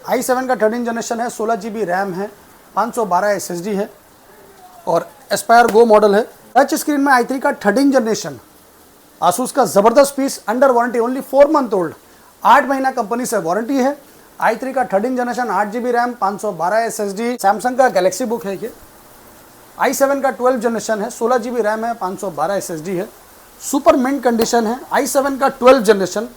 i7 का 13 generation है, 16 GB RAM है, 512 SSD है और एस्पायर गो मॉडल है। टच स्क्रीन में i3 का 13 जनरेशन, आसूस का ज़बरदस्त piece, under warranty, only 4 month old, 8 महीना कंपनी से वारंटी है। i3 का 13 generation, 8 GB RAM, 512 SSD। Samsung का गैलेक्सी बुक है ये। i7 का 12 जनरेशन है, 16 GB रैम है, 512 SSD है, सुपर मिंट कंडीशन है। i7 का 12 जनरेशन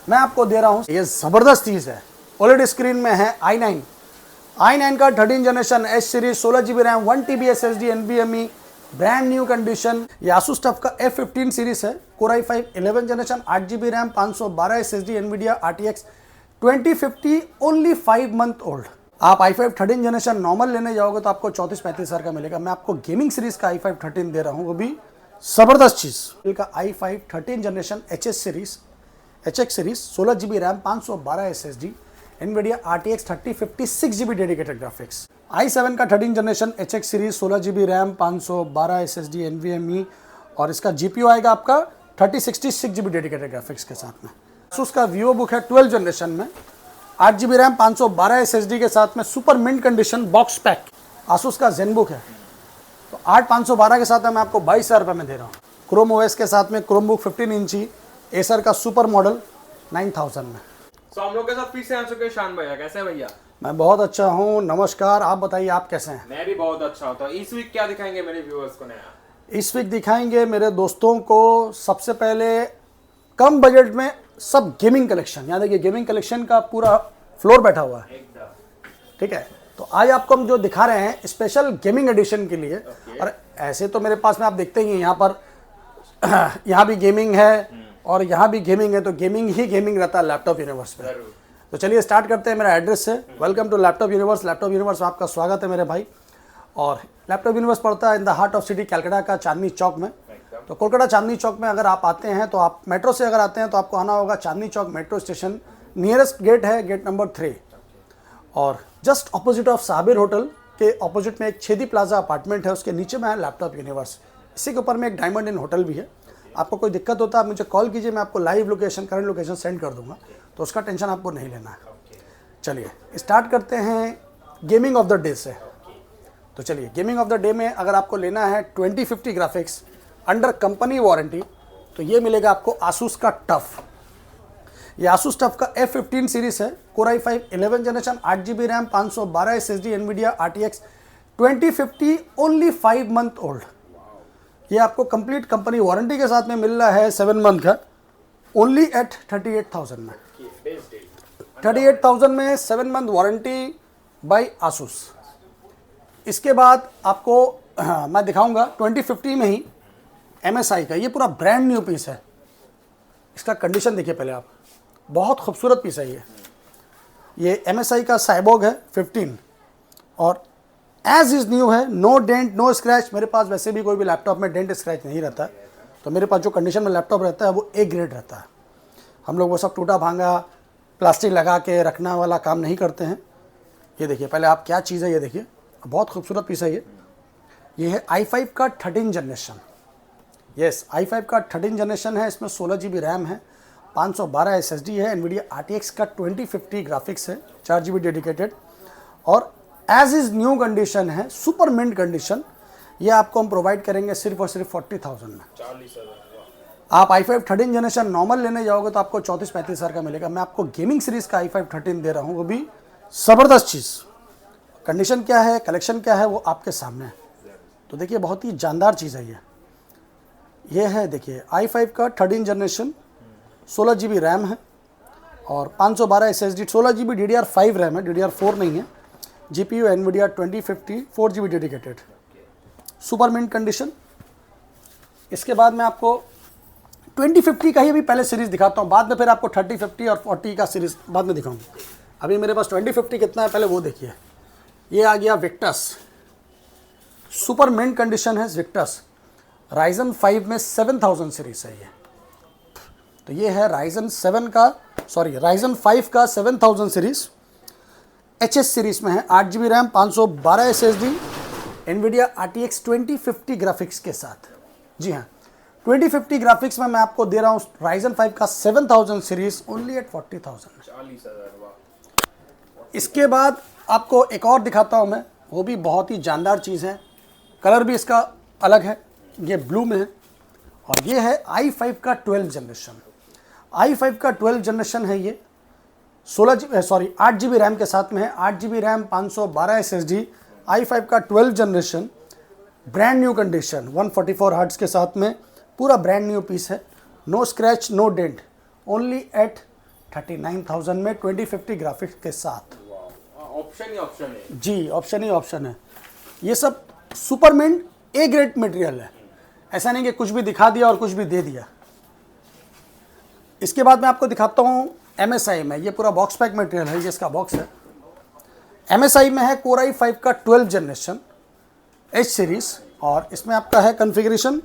मैं आपको दे रहा हूँ, ये ज़बरदस्त चीज़ है। ओलेड स्क्रीन में है i9 का 13 generation, H series, 16 GB RAM, 1 TB SSD, NVMe, brand new condition. ये आसूस टफ का F15 सीरीज है, Core i5 11 generation, 8 GB RAM, 512 SSD, NVIDIA RTX 2050, only 5 month old. आप i5 13 जनरेशन नॉर्मल लेने जाओगे तो आपको 34-35 हज़ार का मिलेगा। मैं आपको गेमिंग सीरीज का i5 13 दे रहा हूँ, वो भी ज़बरदस्त चीज़ का i5 13 generation HX series 16 GB RAM, 512 SSD, NVIDIA RTX 3050, 6 GB dedicated graphics. i7 का 13 generation HX series, 16 GB RAM, 512 SSD, NVMe और इसका GPU आएगा आपका 3060, 6 GB डेडिकेटेड ग्राफिक्स के साथ में। आसूस का Vivo बुक है 12 जनरेशन में, 8 GB रैम, 512 SSD के साथ में, super mint condition box pack. Asus का Zen बुक है, तो 8512 के साथ मैं आपको 22,000 रुपये में दे रहा हूँ। क्रोम OS के साथ में क्रोम बुक 15 इंची एसर का सुपर मॉडल 9000 में। तो हम लोग के साथ फिर से आ चुके हैं शान भैया। कैसे हैं भैया? मैं बहुत अच्छा हूँ, नमस्कार। आप बताइए आप कैसे हैं? मैं भी बहुत अच्छा होता हूँ। इस वीक क्या दिखाएंगे मेरे व्यूअर्स को नया? इस वीक दिखाएंगे मेरे दोस्तों को सबसे पहले कम बजट में सब गेमिंग कलेक्शन। यहाँ देखिए गेमिंग कलेक्शन का पूरा फ्लोर बैठा हुआ है, ठीक है। तो आज आपको हम जो दिखा रहे हैं स्पेशल गेमिंग एडिशन के लिए। और ऐसे तो मेरे पास में आप देखते ही हैं यहाँ पर यहाँ भी गेमिंग है और यहाँ भी गेमिंग है, तो गेमिंग ही गेमिंग रहता है लैपटॉप यूनिवर्स पे। तो चलिए स्टार्ट करते हैं मेरा एड्रेस से। Welcome to laptop universe. Laptop universe में आपका स्वागत है मेरे भाई। और लैपटॉप यूनिवर्स पड़ता है in the heart of city Calcutta का चांदनी चौक में। तो कोलकाता चांदनी चौक में अगर आप आते हैं तो आप मेट्रो से अगर आते हैं तो आपको आना होगा Chandni Chowk metro station. Nearest gate है गेट नंबर 3 और just opposite of Sabir hotel के ऑपोजिट में एक छेदी प्लाजा अपार्टमेंट है, उसके नीचे में है लैपटॉप यूनिवर्स। इसी के ऊपर में एक डायमंड इन होटल भी है। आपको कोई दिक्कत होता है आप मुझे कॉल कीजिए, मैं आपको live location current location send कर दूंगा, तो उसका टेंशन आपको नहीं लेना है। चलिए स्टार्ट करते हैं गेमिंग ऑफ द डे से। तो चलिए गेमिंग ऑफ द डे में अगर आपको लेना है 2050 ग्राफिक्स अंडर कंपनी वारंटी तो ये मिलेगा आपको आसूस का टफ। ये आसूस टफ का F15 सीरीज है, Core i5 11 generation, 8 GB RAM, 512 SSD, NVIDIA RTX 2050, only 5 month old. ये आपको कंप्लीट कंपनी वारंटी के साथ में मिल रहा है 7 मंथ का, ओनली एट 38,000 में। 38,000 में 7 मंथ वारंटी बाय आसूस। इसके बाद आपको मैं दिखाऊंगा 2050 में ही MSI का, ये पूरा ब्रांड न्यू पीस है। इसका कंडीशन देखिए पहले आप, बहुत खूबसूरत पीस है ये MSI का साइबोग है 15 और एज इज़ न्यू है, नो डेंट नो स्क्रैच। मेरे पास वैसे भी कोई भी लैपटॉप में डेंट स्क्रैच नहीं रहता है, तो मेरे पास जो कंडीशन में लैपटॉप रहता है वो A ग्रेड रहता है। हम लोग वो सब टूटा भांगा प्लास्टिक लगा के रखना वाला काम नहीं करते हैं। ये देखिए पहले आप क्या चीज़ है, ये देखिए बहुत खूबसूरत पीस है ये है i5 का 13 जनरेशन। यस i5 का 13 जनरेशन है, इसमें 16 GB रैम है, 512 SSD है, NVIDIA RTX का 2050 ग्राफिक्स है, 4 GB डेडिकेटेड और एज इज़ न्यू कंडीशन है, सुपर मिंट कंडीशन। ये आपको हम प्रोवाइड करेंगे सिर्फ और सिर्फ 40,000 में। 40,000। आप i5 13 जनरेशन नॉर्मल लेने जाओगे तो आपको 34-35 हज़ार का मिलेगा। मैं आपको गेमिंग सीरीज़ का i5 13 दे रहा हूँ, वो भी ज़बरदस्त चीज़। कंडीशन क्या है, कलेक्शन क्या है, वो आपके सामने है। तो देखिए बहुत ही जानदार चीज़ है ये है देखिए i5 का 13 जनरेशन, 16 GB रैम है और 512 SSD, 16 GB DDR5 रैम है, DDR4 नहीं है। GPU NVIDIA 2050, 4 GB dedicated, super mint condition. इसके बाद मैं आपको 2050 का ही अभी पहले सीरीज़ दिखाता हूँ, बाद में फिर आपको 30, 50 और 40 का सीरीज़ बाद में दिखाऊंगा। अभी मेरे पास 2050 कितना है पहले वो देखिए। ये आ गया विक्टस, सुपर मिंट कंडीशन है विक्टस। Ryzen 5 में 7000 सीरीज़ है ये। तो ये है Ryzen 5 का 7000 सीरीज़, HS सीरीज़ में है, 8 GB RAM, 512 SSD, NVIDIA RTX 2050 graphics के साथ। जी हाँ 2050 ग्राफिक्स में मैं आपको दे रहा हूँ Ryzen 5 का 7000 सीरीज़ ओनली एट 40,000। इसके बाद आपको एक और दिखाता हूँ मैं, वो भी बहुत ही जानदार चीज़ है। कलर भी इसका अलग है, ये ब्लू में है और ये है i5 का 12 जनरेशन। i5 का 12 जनरेशन है ये, 8 GB रैम के साथ में है। 8 GB रैम, 512 SSD, i5 का 12 generation, brand new condition, 144 hertz के साथ में, पूरा ब्रांड न्यू पीस है। No scratch, no dent, only at 39,000 में 2050 ग्राफिक्स के साथ। ऑप्शन ही ऑप्शन है जी, ऑप्शन ही ऑप्शन है। ये सब सुपरमिंट ए ग्रेड मटेरियल है, ऐसा नहीं कि कुछ भी दिखा दिया और कुछ भी दे दिया। इसके बाद मैं आपको दिखाता हूँ MSI में, ये पूरा बॉक्स पैक मटेरियल है, ये इसका बॉक्स है। MSI में है Core i5 का 12 जनरेशन H सीरीज और इसमें आपका है कॉन्फ़िगरेशन।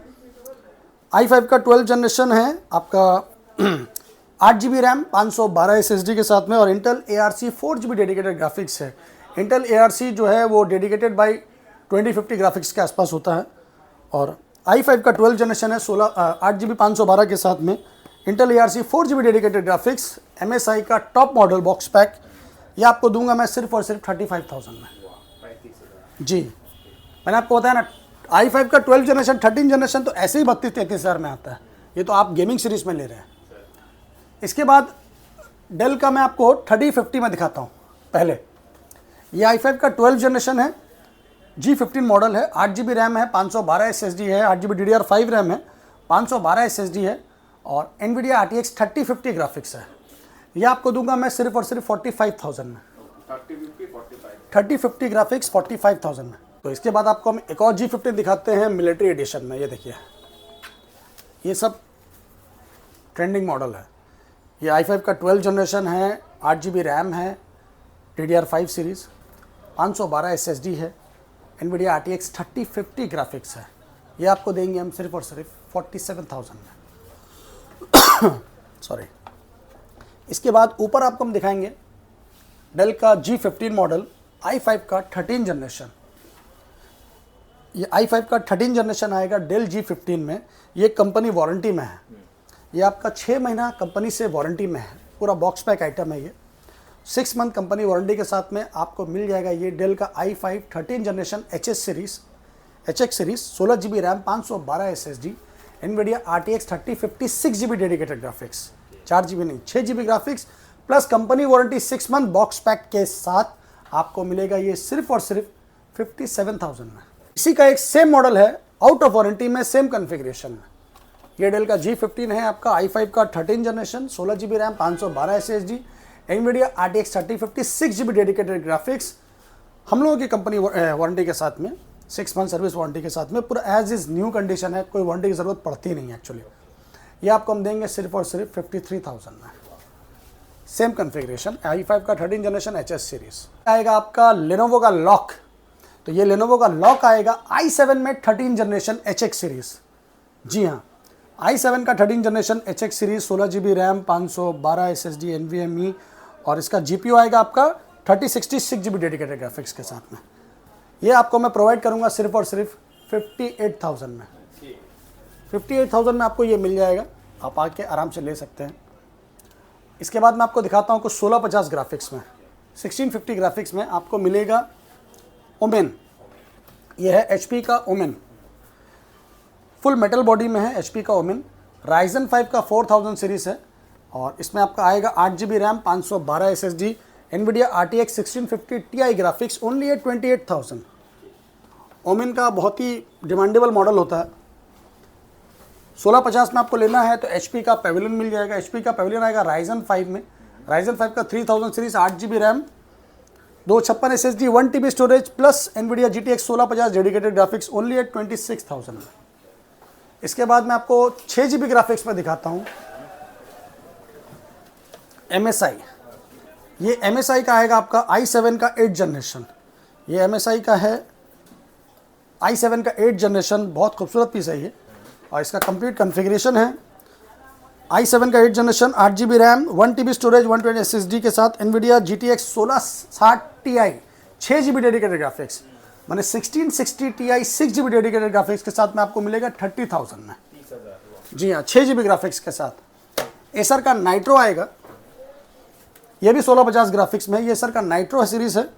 i5 का 12 जनरेशन है आपका 8 GB रैम, 512 SSD के साथ में और Intel ARC 4 GB dedicated graphics है। इंटेल ARC जो है वो डेडिकेटेड बाई 2050 ग्राफिक्स के आसपास होता है और i5 का 12 जनरेशन है 8 GB 512 के साथ में, Intel ARC 4 GB dedicated graphics, MSI का टॉप मॉडल बॉक्स पैक। ये आपको दूंगा मैं सिर्फ और सिर्फ 35,000 में। जी, मैंने आपको बताया ना, i5 का 12 जनरेशन 13 जनरेशन तो ऐसे ही 32-33 हज़ार में आता है, ये तो आप गेमिंग सीरीज में ले रहे हैं। इसके बाद डेल का मैं आपको 3050 में दिखाता हूँ। पहले ये i5 का 12 जनरेशन है, G15 मॉडल है, 8 GB रैम है, 512 SSD है, 8 GB DDR5 रैम है, 512 SSD है और NVIDIA RTX 3050 ग्राफिक्स है। ये आपको दूंगा मैं सिर्फ और सिर्फ 45,000 में। 3050 ग्राफिक्स 45,000 में। तो इसके बाद आपको हम एक और G15 दिखाते हैं मिलिट्री एडिशन में। ये देखिए, ये सब ट्रेंडिंग मॉडल है। ये i5 का 12 जनरेशन है, 8 GB रैम है, DDR5 सीरीज़, 512 SSD है, NVIDIA RTX 3050 ग्राफिक्स है। ये आपको देंगे हम सिर्फ और सिर्फ 47,000 में। सॉरी। इसके बाद ऊपर आपको हम दिखाएंगे डेल का G15 मॉडल, i5 का 13 जनरेशन। ये i5 का 13 जनरेशन आएगा डेल G15 में। ये कंपनी वारंटी में है, ये आपका 6 महीना कंपनी से वारंटी में है, पूरा बॉक्स पैक आइटम है ये। 6 मंथ कंपनी वारंटी के साथ में आपको मिल जाएगा ये डेल का i5 13 generation HX series, 16 GB RAM, 512 SSD, NVIDIA RTX 3050 6 GB dedicated graphics, 4 GB नहीं 6 GB graphics plus company warranty 6 month box pack के साथ आपको मिलेगा ये सिर्फ और सिर्फ 57,000 में। इसी का एक सेम मॉडल है आउट ऑफ वारंटी में, सेम कॉन्फ़िगरेशन में। ये डेल का G15 है आपका, i5 का 13 generation, 16 GB RAM, 512 SSD, NVIDIA RTX 3050 6 GB dedicated graphics. हम लोगों की कंपनी वारंटी के साथ में, 6 मंथ सर्विस वारंटी के साथ में, पूरा एज इज़ न्यू कंडीशन है, कोई वारंटी की ज़रूरत पड़ती नहीं है एक्चुअली। ये आपको हम देंगे सिर्फ और सिर्फ 53,000 में। सेम कॉन्फ़िगरेशन, i5 का 13 जनरेशन HS सीरीज़। आएगा आपका लेनोवो का लॉक, तो ये लेनोवो का लॉक आएगा i7 में 13 जनरेशन HX सीरीज़। जी हाँ, i7 का 13 generation HX series, 16 GB RAM, 512 SSD, NVMe और इसका GPU आएगा आपका 3066 GB डेडिकेटेड ग्राफिक्स के साथ में। ये आपको मैं प्रोवाइड करूंगा सिर्फ और सिर्फ 58,000 में। 58,000 में आपको ये मिल जाएगा, आप आके आराम से ले सकते हैं। इसके बाद मैं आपको दिखाता हूँ कुछ 1650 ग्राफिक्स में, 1650 ग्राफिक्स में आपको मिलेगा ओमेन। ये है HP का ओमेन, फुल मेटल बॉडी में है HP का ओमेन। Ryzen 5 का 4000 सीरीज़ है और इसमें आपका आएगा 8 GB RAM, 512 SSD, NVIDIA RTX 1650 Ti graphics, only है 28,000। ओमेन का बहुत ही डिमांडेबल मॉडल होता है। 1650 में आपको लेना है तो HP का पेविलियन मिल जाएगा। HP का पेविलियन आएगा Ryzen 5 में, Ryzen 5 का 3000 series, 8 GB RAM, 256 SSD, 1 TB storage plus NVIDIA GTX 1650 dedicated graphics, only है 26,000 में। इसके बाद मैं आपको 6 GB ग्राफिक्स में दिखाता हूँ MSI। ये MSI का आएगा आपका i7 का 8 जनरेशन। ये MSI का है i7 का 8 जनरेशन, बहुत खूबसूरत पीस है ये और इसका कंप्लीट कॉन्फ़िगरेशन है। i7 का 8 generation, 8 GB RAM, 1 TB storage, 120 SSD के साथ NVIDIA GTX 1660 Ti 6 GB dedicated graphics, माने 1660 Ti 6 GB डेडिकेटेड ग्राफिक्स के साथ में आपको मिलेगा 30,000 में। जी हाँ, 6 GB ग्राफिक्स के साथ। एसर का नाइट्रो आएगा, ये भी 1650 ग्राफिक्स में, ये सर का नाइट्रो सीरीज़ है।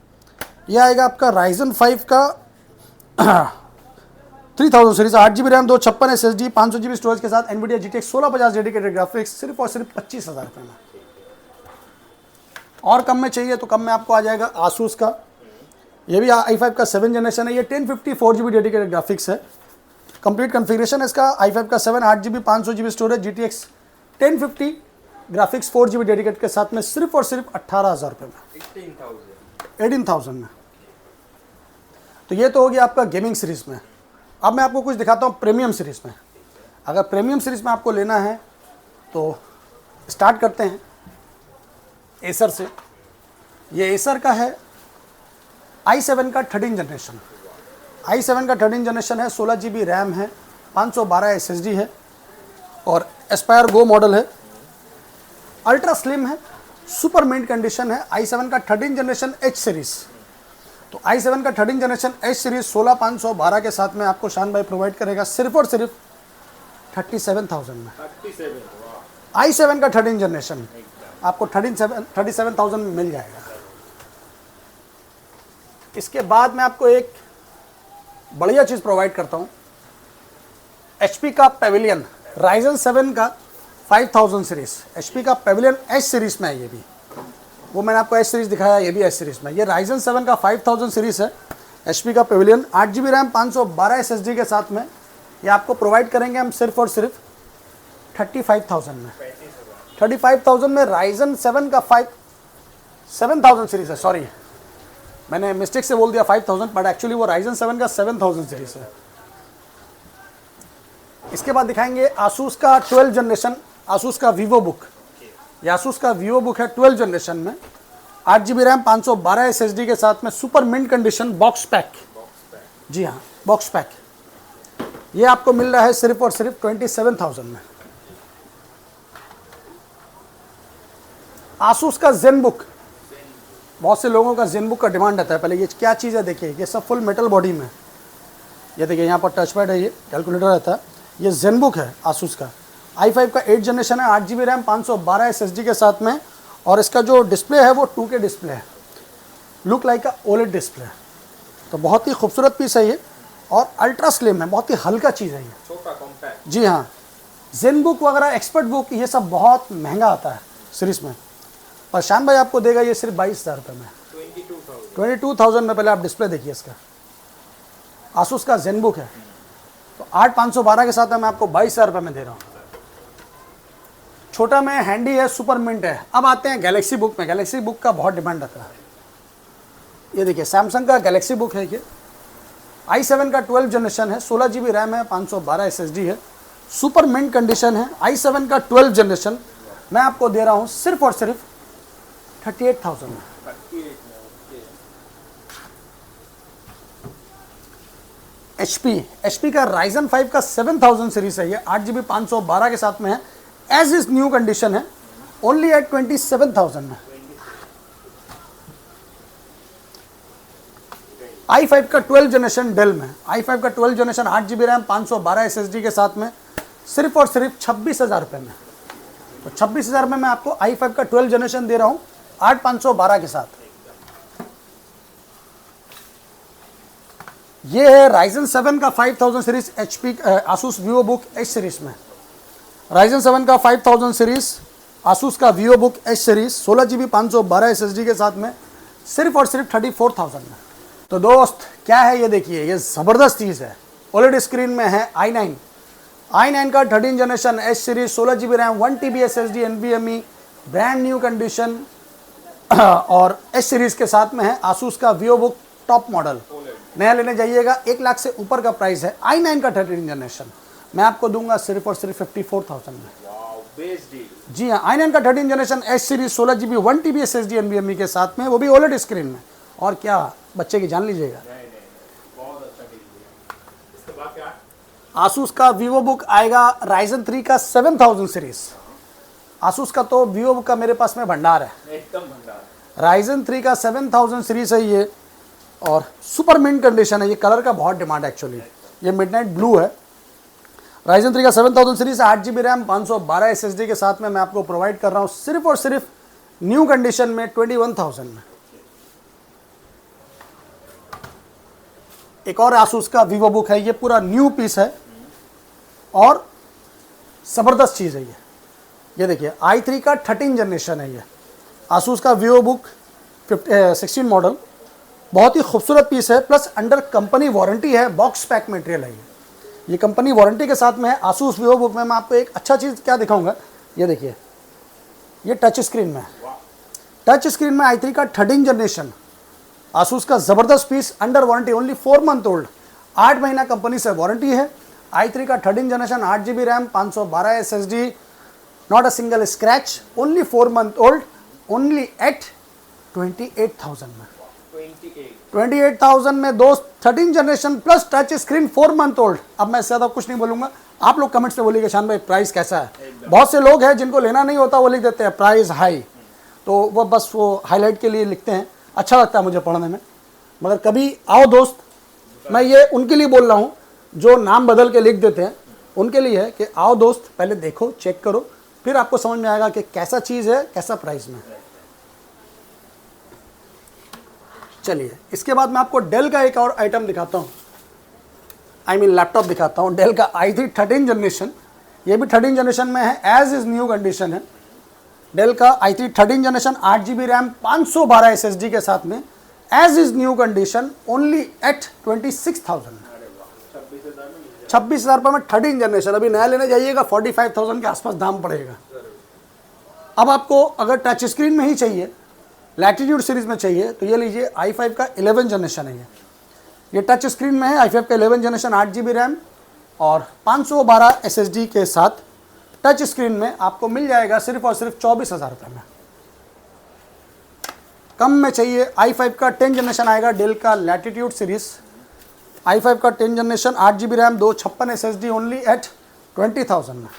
ये आएगा आपका Ryzen 5 का 3000 series, 8 GB RAM, 256 SSD, 500 GB storage के साथ NVIDIA GTX 1650 डेडिकेटेड ग्राफिक्स, सिर्फ और सिर्फ 25,000 रुपये में। और कम में चाहिए तो कम में आपको आ जाएगा Asus का, ये भी i5 का 7 जनरेशन है। ये 1050 4GB डेडिकेटेड ग्राफिक्स है। कंप्लीट कॉन्फ़िगरेशन है इसका, i5 का 7, 8GB, 500 GB storage, GTX 1050 graphics 4GB dedicate के साथ में, सिर्फ और सिर्फ 18,000 रुपये में, 18,000 में। तो ये तो हो गया आपका गेमिंग सीरीज़ में। अब मैं आपको कुछ दिखाता हूँ प्रीमियम सीरीज़ में। अगर प्रीमियम सीरीज़ में आपको लेना है तो स्टार्ट करते हैं एसर से। ये एसर का है i7 का 13 जनरेशन, i7 का 13 जनरेशन है, 16GB रैम है, 512 SSD है और एस्पायर गो मॉडल है, अल्ट्रा स्लिम है, सुपर मिंट कंडीशन है। i7 का 13 जनरेशन H सीरीज़, तो i7 का 13 जनरेशन H सीरीज़ 16512 के साथ में आपको शान भाई प्रोवाइड करेगा सिर्फ और सिर्फ 37,000 में। 37, i7 का 13 जनरेशन आपको 37,000 में मिल जाएगा। इसके बाद मैं आपको एक बढ़िया चीज़ प्रोवाइड करता हूँ, HP का पेविलियन Ryzen 7 का 5000 सीरीज़, HP का पेविलियन H सीरीज़ में है। ये भी वो मैंने आपको H सीरीज़ दिखाया, ये भी H सीरीज़ में। ये Ryzen 7 का 5000 सीरीज़ है, HP का पेविलियन, 8GB रैम, 512 SSD के साथ में। ये आपको प्रोवाइड करेंगे हम सिर्फ और सिर्फ 35,000 में। 35,000 में Ryzen 7 का 7000 सीरीज़ है, सॉरी मैंने मिस्टेक से बोल दिया 5000, बट एक्चुअली वो Ryzen 7 का 7000 सीरीज़ है। इसके बाद दिखाएंगे Asus का 12 जनरेशन, Asus का Vivo बुक। ये Asus का Vivo बुक है 12 जनरेशन में, 8GB रैम, 512 SSD के साथ में, super mint condition, box pack. जी हाँ, बॉक्स पैक। ये आपको मिल रहा है सिर्फ और सिर्फ 27,000 में। Asus का ZenBook, बहुत से लोगों का ZenBook का डिमांड रहता है। पहले ये क्या चीज़ है देखिए, ये सब फुल मेटल बॉडी में, ये देखिए यहाँ पर टच पैड है, ये कैलकुलेटर रहता है। ये ZenBook है Asus का, i5 का 8 जनरेशन है, 8GB रैम, 512 SSD के साथ में। और इसका जो डिस्प्ले है वो 2K डिस्प्ले है, लुक लाइक का OLED डिस्प्ले है। तो बहुत ही खूबसूरत पीस है ये और अल्ट्रा स्लिम है, बहुत ही हल्का चीज़ है ये, छोटा कॉम्पैक्ट। जी हाँ। ZenBook वगैरह, एक्सपर्ट बुक, ये सब बहुत महंगा आता है सीरीज़ में, पर शान भाई आपको देगा ये सिर्फ 22,000 रुपये में, 22,000 में। पहले आप डिस्प्ले देखिए इसका, Asus का ZenBook है, तो 8512 के साथ मैं आपको 22,000 रुपये में दे रहा हूँ। छोटा में हैंडी है, सुपर मिंट है। अब आते हैं गैलेक्सी बुक में। गैलेक्सी बुक का बहुत डिमांड आता है। ये देखिए सैमसंग का गैलेक्सी बुक है, ये i7 का 12 जनरेशन है, 16GB रैम है, 512 SSD है, सुपर मिंट कंडीशन है। i7 का 12 जनरेशन मैं आपको दे रहा हूँ सिर्फ और सिर्फ 38,000 में। HP का Ryzen 5 का 7000 सीरीज है, ये 8GB 512 के साथ में है, एज इज न्यू कंडीशन है, ओनली एट 27,000 में। i5 का 12 जनरेशन डेल में, i5 का 12 जनरेशन 8GB रैम, 512 SSD के साथ में, सिर्फ और सिर्फ 26,000 रुपये में। तो 26,000 में मैं आपको i5 का 12 जनरेशन दे रहा हूँ 8512 के साथ। ये है Ryzen 7 का 5000 series HP Asus VivoBook H series में। Ryzen 7 का 5000 सीरीज Asus का VivoBook H series 16GB 512 SSD के साथ में, सिर्फ और सिर्फ 34,000 में। तो दोस्त क्या है ये देखिए, ये ज़बरदस्त चीज़ है। OLED स्क्रीन में है i9 का 13 generation H series, 16GB RAM, 1TB SSD, NVMe, brand new condition और H सीरीज के साथ में है। Asus का VivoBook टॉप मॉडल नया लेने जाइएगा, 1 लाख से ऊपर का प्राइस है। i9 का 13 जनरेशन मैं आपको दूंगा सिर्फ और सिर्फ 54,000 में। जी हाँ, i9 का 13 generation H series, 16GB 1TB SSD, NVMe के साथ में, वो भी OLED स्क्रीन में। और क्या बच्चे की जान लीजिएगा। Asus का VivoBook आएगा Ryzen 3 का 7000 सीरीज। Asus का तो VivoBook का मेरे पास में भंडार है, एकदम भंडार। Ryzen 3 का 7000 सीरीज है ये, और सुपर मिंट कंडीशन है। ये कलर का बहुत डिमांड है एक्चुअली, ये मिडनाइट ब्लू है। Ryzen 3 का 7000 सीरीज, 8GB रैम, 512 SSD के साथ में मैं आपको प्रोवाइड कर रहा हूँ सिर्फ और सिर्फ न्यू कंडीशन में 21,000 में। एक और आसूस का वीवो बुक है, ये पूरा न्यू पीस है और ज़बरदस्त चीज़ है ये देखिए i3 का 13 जनरेशन है। ये आसूस का वीवो बुक 16 मॉडल, बहुत ही खूबसूरत पीस है, प्लस अंडर कंपनी वारंटी है, बॉक्स पैक मटेरियल है ये कंपनी वारंटी के साथ में है। आसूस वीवो बुक में मैं आपको एक अच्छा चीज़ क्या दिखाऊंगा, ये देखिए ये टच स्क्रीन में है। टच स्क्रीन में i3 का 13 जनरेशन आसूस का ज़बरदस्त piece, under warranty, only 4 month old, 8 महीना कंपनी से वारंटी है। i3 का 13 generation, 8 GB RAM, 512 SSD, not a single scratch, only 4 month old, only at 28,000 में। 28,000 में दोस्त 13 generation plus touch screen 4 month old. अब मैं इससे ज़्यादा कुछ नहीं बोलूँगा, आप लोग कमेंट्स में बोलिएगा शान भाई प्राइस कैसा है। बहुत से लोग हैं जिनको लेना नहीं होता, वो लिख देते हैं प्राइस हाई, तो वो बस वो हाईलाइट के लिए लिखते हैं, अच्छा लगता है मुझे पढ़ने में। मगर कभी आओ दोस्त, मैं ये उनके लिए बोल रहा हूँ जो नाम बदल के लिख देते हैं, उनके लिए है कि आओ दोस्त पहले देखो, चेक करो, फिर आपको समझ में आएगा कि कैसा चीज़ है, कैसा प्राइस में है। चलिए इसके बाद मैं आपको डेल का एक और आइटम दिखाता हूँ, लैपटॉप दिखाता हूँ। डेल का i3 13 जनरेशन, ये भी 13 जनरेशन में है, एज इज़ न्यू कंडीशन है। डेल का i3 13 generation, 8 GB RAM, 512 SSD के साथ में, as is new condition, only at 26,000 में। 26,000 रुपये में 13 जनरेशन। अभी नया लेने जाइएगा 45,000 के आसपास दाम पड़ेगा। अब आपको अगर टच स्क्रीन में ही चाहिए, लैटिट्यूड सीरीज में चाहिए, तो ये लीजिए i5 का 11 जनरेशन है ये टच स्क्रीन में है। i5 का 11 जनरेशन, 8 GB रैम और 512 SSD के साथ टच स्क्रीन में आपको मिल जाएगा सिर्फ और सिर्फ 24,000 रुपये में। कम में चाहिए i5 का 10 जनरेशन आएगा, डेल का लैटिट्यूड सीरीज, i5 का 10 generation, 8 GB RAM, 256 SSD, only at 20,000 में।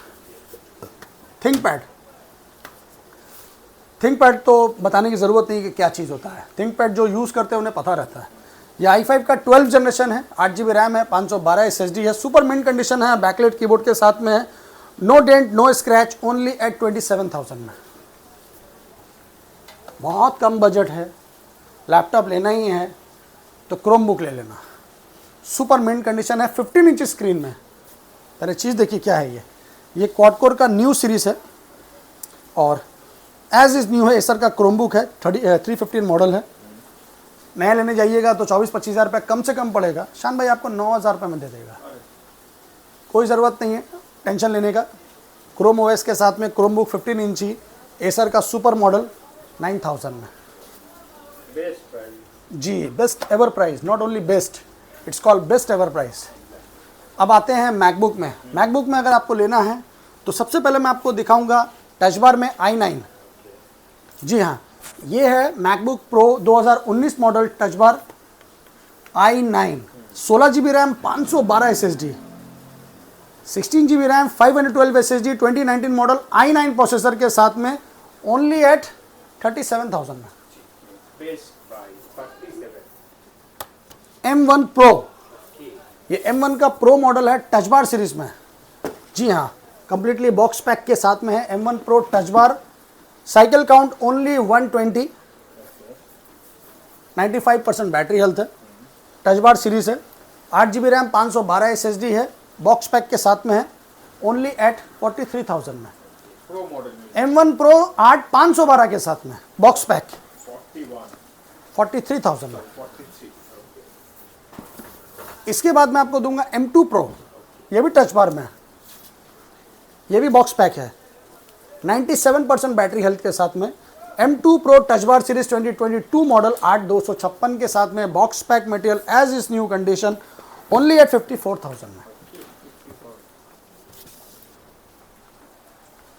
थिंकपैड तो बताने की ज़रूरत नहीं कि क्या चीज़ होता है, थिंकपैड जो यूज़ करते हैं उन्हें पता रहता है। ये i5 का 12 जनरेशन है, 8 GB रैम है, 512 SSD है, सुपर मिंट कंडीशन है, बैकलाइट कीबोर्ड के साथ में है, no dent no scratch, only at 27,000 में। बहुत कम बजट है, लैपटॉप लेना ही है तो क्रोम बुक ले लेना, सुपर मिंट कंडीशन है, 15 इंच स्क्रीन में। पहले चीज़ देखिए क्या है ये क्वाड कोर का न्यू सीरीज़ है और एज इज़ न्यू है। एसर का क्रोम बुक है, 315 मॉडल है। नया लेने जाइएगा तो 24-25 हज़ार रुपये कम से कम पड़ेगा। शान भाई आपको 9,000 रुपये में दे देगा, कोई ज़रूरत नहीं है टेंशन लेने का। क्रोम ओएस के साथ में क्रोम बुक 15 इंची, एसर का सुपर मॉडल 9,000 में। बेस्ट प्राइस जी, best ever price, not only best, it's called best ever price. अब आते हैं मैकबुक में। मैकबुक में अगर आपको लेना है तो सबसे पहले मैं आपको दिखाऊंगा टच बार में i9। जी हाँ, ये है MacBook pro 2019 model touch bar i9, 16 GB RAM, 512 SSD, 16 GB RAM, 512 SSD, 2019 model i9 processor के साथ में, ओनली एट 37,000 में। Best price 37। M1 प्रो, ये M1 का प्रो मॉडल है, टच बार सीरीज में। जी हाँ, कंप्लीटली बॉक्स पैक के साथ में है M1 प्रो टच बार, cycle count only 120, 95% battery health है, टच बार सीरीज है, 8 GB रैम, 512 SSD है, बॉक्स पैक के साथ में है, ओनली एट 43,000 में। प्रो मॉडल में M1 प्रो 512 के साथ में बॉक्स पैक 43,000 में। 43। इसके बाद मैं आपको दूंगा M2 प्रो, ये भी टच बार में है, ये भी बॉक्स पैक है, 97% बैटरी हेल्थ के साथ में। M2 Pro touch bar series 2022 model, 8256 के साथ में, box pack material, as is new condition, only at 54,000 में।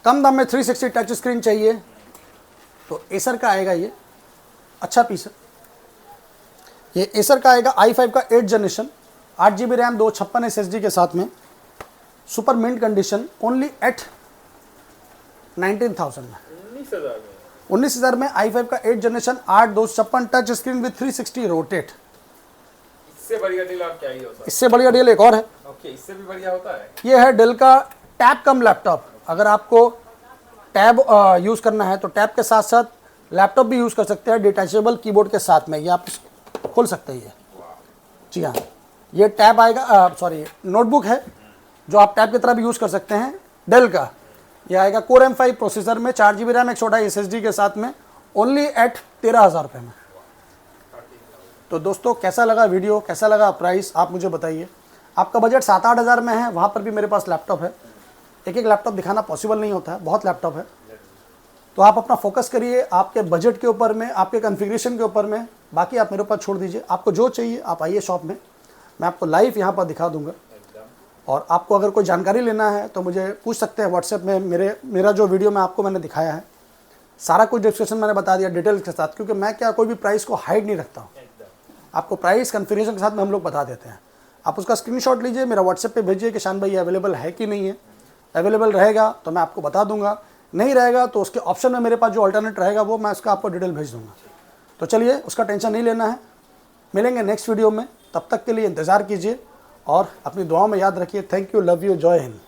कम दाम में 360 टच स्क्रीन चाहिए तो एसर का आएगा, ये अच्छा पीस है। ये एसर का आएगा i5 का 8 जनरेशन, 8 GB रैम, 256 SSD के साथ में, super mint condition, only at 19,000 में। 19,000 में 19,000 में i5 का 8 generation, 8/256 touch screen with 360 rotate. इससे बढ़िया डील आप क्या ही होता है? इससे बढ़िया डील एक और है, ओके, इससे भी बढ़िया होता है। ये है डेल का टैब कम लैपटॉप। अगर आपको टैब यूज़ करना है तो टैब के साथ साथ लैपटॉप भी यूज़ कर सकते हैं डिटैचेबल कीबोर्ड के साथ में। ये आप खोल सकते हैं ये। जी हाँ, ये टैब आएगा, सॉरी नोटबुक है जो आप टैब की तरह भी यूज़ कर सकते हैं। डेल का ये आएगा Core M5 प्रोसेसर में, 4 GB रैम 128 SSD के साथ में, ओनली एट 13,000 रुपये में। तो दोस्तों कैसा लगा वीडियो, कैसा लगा प्राइस, आप मुझे बताइए। आपका बजट 7-8 हज़ार में है, वहाँ पर भी मेरे पास लैपटॉप है। एक एक लैपटॉप दिखाना पॉसिबल नहीं होता है, बहुत लैपटॉप है। तो आप अपना फोकस करिए आपके बजट के ऊपर में, आपके कॉन्फ़िगरेशन के ऊपर में, बाकी आप मेरे ऊपर छोड़ दीजिए। आपको जो चाहिए आप आइए शॉप में, मैं आपको लाइव यहाँ पर दिखा दूँगा। और आपको अगर कोई जानकारी लेना है तो मुझे पूछ सकते हैं व्हाट्सएप में। मेरा जो वीडियो में आपको मैंने दिखाया है सारा कुछ डिस्क्रिप्शन मैंने बता दिया डिटेल्स के साथ, क्योंकि मैं क्या कोई भी प्राइस को हाइड नहीं रखता हूँ। आपको प्राइस कन्फर्मेशन के साथ में हम लोग बता देते हैं। आप उसका स्क्रीनशॉट लीजिए, मेरा व्हाट्सएप पे भेजिए कि शान भाई अवेलेबल है कि नहीं है। अवेलेबल रहेगा तो मैं आपको बता दूंगा, नहीं रहेगा तो उसके ऑप्शन में मेरे पास जो अल्टरनेट रहेगा वो मैं उसका आपको डिटेल भेज दूंगा। तो चलिए उसका टेंशन नहीं लेना है, मिलेंगे नेक्स्ट वीडियो में। तब तक के लिए इंतज़ार कीजिए और अपनी दुआओं में याद रखिए। थैंक यू, लव यू, जय हिंद।